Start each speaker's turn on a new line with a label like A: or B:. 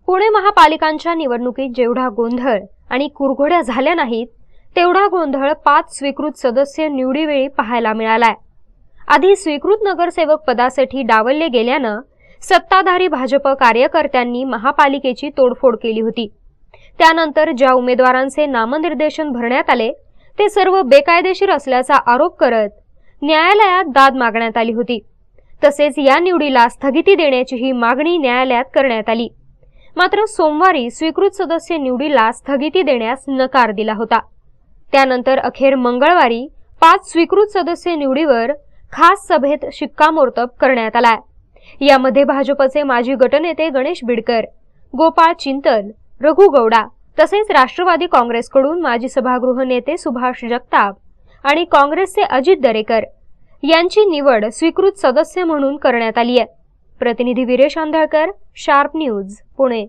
A: पुणे महापालिकांच्या निवडणुकीत जेवढा गोंधळ आणि कुरघोड्या झाल्या नाहीत तेवढा गोंधळ 5 स्वीकृत सदस्य निवडीवेळी पाहायला मिळालाय। आधी स्वीकृत नगरसेवक पदासाठी डावलले गेल्यानं सत्ताधारी भाजप कार्यकर्त्यांनी महापालिकेची तोडफोड केली होती। त्यानंतर ज्या उमेदवारांचे नामनिर्देशन भरण्यात आले ते सर्व बेकायदेशीर असल्याचा आरोप करत न्यायालयात दाद मागण्यात आली होती। तसेच या निवडीला स्थगिती देण्याचीही मागणी न्यायालयात करण्यात आली। मात्र सोमवारी स्वीकृत सदस्य निवडीला स्थगिती देण्यास नकार दिला होता। त्यानंतर अखेर मंगळवारी 5 स्वीकृत सदस्य निवडीवर खास सभेत शिक्कामोर्तब करण्यात आला। यामध्ये भाजपचे माजी गटनेते गणेश बिडकर, गोपाळ चिंतल, रघु गौडा तसेच राष्ट्रवादी काँग्रेसकडून माजी सभागृह नेते सुभाष जगताप आणि काँग्रेसचे अजित दरेकर यांची निवड स्वीकृत सदस्य म्हणून करण्यात आली आहे। प्रतिनिधी वीरेश आंधळकर, शार्प न्यूज, पुणे।